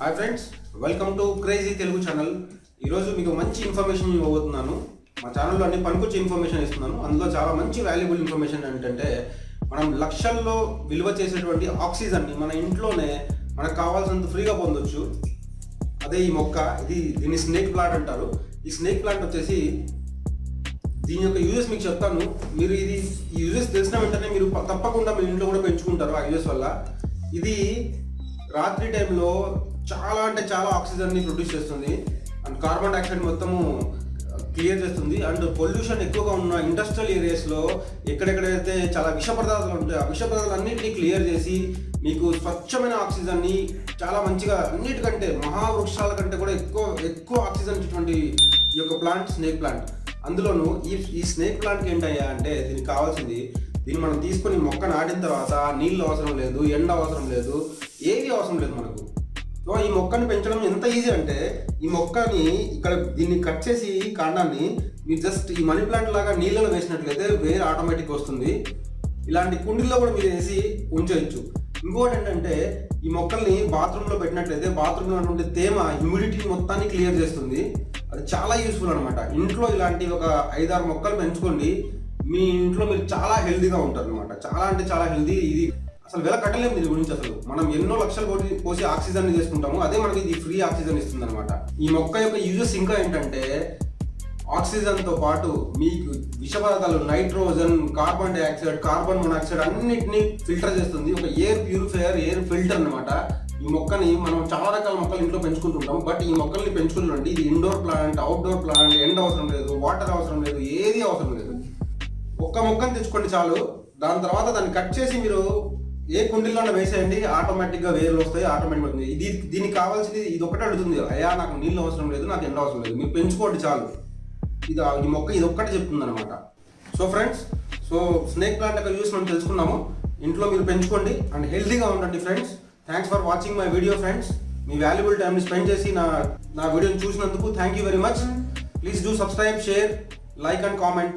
Hi friends, welcome to crazy Telugu channel. ఈరోజు మీకు మంచి ఇన్ఫర్మేషన్ ఇవ్వబోతున్నాను. మా ఛానల్లో అన్ని పనికొచ్చే ఇన్ఫర్మేషన్ ఇస్తున్నాను. అందులో చాలా మంచి వాల్యుబుల్ ఇన్ఫర్మేషన్ ఏంటంటే, మనం లక్షల్లో విలువ చేసేటువంటి ఆక్సిజన్ని మన ఇంట్లోనే మనకు కావాల్సినంత ఫ్రీగా పొందొచ్చు. అదే ఈ మొక్క, దీన్ని స్నేక్ ప్లాంట్ అంటారు. ఈ స్నేక్ ప్లాంట్ వచ్చేసి దీని యొక్క యూజెస్ మీకు చెప్తాను. మీరు ఈ యూజెస్ తెలిసిన వెంటనే మీరు తప్పకుండా మీ ఇంట్లో కూడా పెంచుకుంటారు. ఆ యూజెస్ వల్ల ఇది రాత్రి టైంలో చాలా ఆక్సిజన్ని ప్రొడ్యూస్ చేస్తుంది అండ్ కార్బన్ డైఆక్సైడ్ మొత్తము క్లియర్ చేస్తుంది. అండ్ పొల్యూషన్ ఎక్కువగా ఉన్న ఇండస్ట్రియల్ ఏరియాస్లో ఎక్కడెక్కడైతే చాలా విష పదార్థాలు ఉంటాయో ఆ విష పదార్థాలన్నింటినీ క్లియర్ చేసి మీకు స్వచ్ఛమైన ఆక్సిజన్ని చాలా మంచిగా, అన్నిటికంటే మహావృక్షాల కంటే కూడా ఎక్కువ ఆక్సిజన్ ఇచ్చేటువంటి ఈ యొక్క ప్లాంట్ స్నేక్ ప్లాంట్. అందులోనూ ఈ స్నేక్ ప్లాంట్కి ఏంటయ్యా అంటే, దీనికి కావాల్సింది, దీన్ని మనం తీసుకొని మొక్క నాటిన తర్వాత నీళ్ళు అవసరం లేదు, ఎండ అవసరం లేదు, ఏది అవసరం లేదు మనకు. సో ఈ మొక్కని పెంచడం ఎంత ఈజీ అంటే, ఈ మొక్కని దీన్ని కట్ చేసి కాండాన్ని మీరు జస్ట్ ఈ మనీ ప్లాంట్ లాగా నీళ్ళలో వేసినట్లయితే వేరే ఆటోమేటిక్ వస్తుంది. ఇలాంటి కుండీల్లో కూడా మీరు వేసి ఉంచవచ్చు. ఇంకోటి ఏంటంటే, ఈ మొక్కల్ని బాత్రూంలో పెట్టినట్లయితే బాత్రూంలో ఉన్నటువంటి తేమ, హ్యూమిడిటీ మొత్తాన్ని క్లియర్ చేస్తుంది. అది చాలా యూస్ఫుల్ అనమాట. ఇంట్లో ఇలాంటి ఒక 5-6 మొక్కలు పెంచుకోండి, మీ ఇంట్లో మీరు చాలా హెల్తీగా ఉంటారు అనమాట. చాలా హెల్తీ. ఇది అసలు వెల కట్టలేము దీని గురించి. అసలు మనం ఎన్నో లక్షలు పోసి ఆక్సిజన్ చేసుకుంటాము, అదే మనకి ఇది ఫ్రీ ఆక్సిజన్ ఇస్తుంది అనమాట. ఈ మొక్క యొక్క యూజెస్ ఇంకా ఏంటంటే, ఆక్సిజన్తో పాటు మీకు విష పదార్థాలు, nitrogen, carbon dioxide, carbon monoxide అన్నిటిని ఫిల్టర్ చేస్తుంది. ఒక ఎయిర్ ప్యూరిఫైయర్, ఎయిర్ ఫిల్టర్ అనమాట. ఈ మొక్కని మనం చాలా రకాల మొక్కలు ఇంట్లో పెంచుకుంటుంటాం, బట్ ఈ మొక్కల్ని పెంచుకుంటుంటే ఇది ఇండోర్ ప్లాంట్, అవుట్డోర్ ప్లాంట్, ఎండ అవసరం లేదు, వాటర్ అవసరం లేదు, ఏది అవసరం లేదు. ఒక్క మొక్కని తెచ్చుకోండి చాలు. దాని తర్వాత దాన్ని కట్ చేసి మీరు ఏ కుండీలోనే వేసేయండి, ఆటోమేటిక్గా వేర్లు వస్తాయి, ఆటోమేటిక్గా. దీనికి కావాల్సింది ఇది ఒకటే అడుగుతుంది, అయ్యా నాకు నీళ్ళు అవసరం లేదు, నాకు ఎండ అవసరం లేదు, మీరు పెంచుకోండి చాలు. ఈ మొక్క ఇది ఒక్కటే చెప్తుంది అనమాట. సో ఫ్రెండ్స్, స్నేక్ ప్లాంట్ యొక్క యూస్ మనం తెలుసుకున్నాము. ఇంట్లో మీరు పెంచుకోండి అండ్ హెల్తీగా ఉండండి friends. Thanks for watching my video friends. Me valuable టైంని స్పెండ్ చేసి నా వీడియోని చూసినందుకు thank you very much. Please do subscribe, share, like and comment.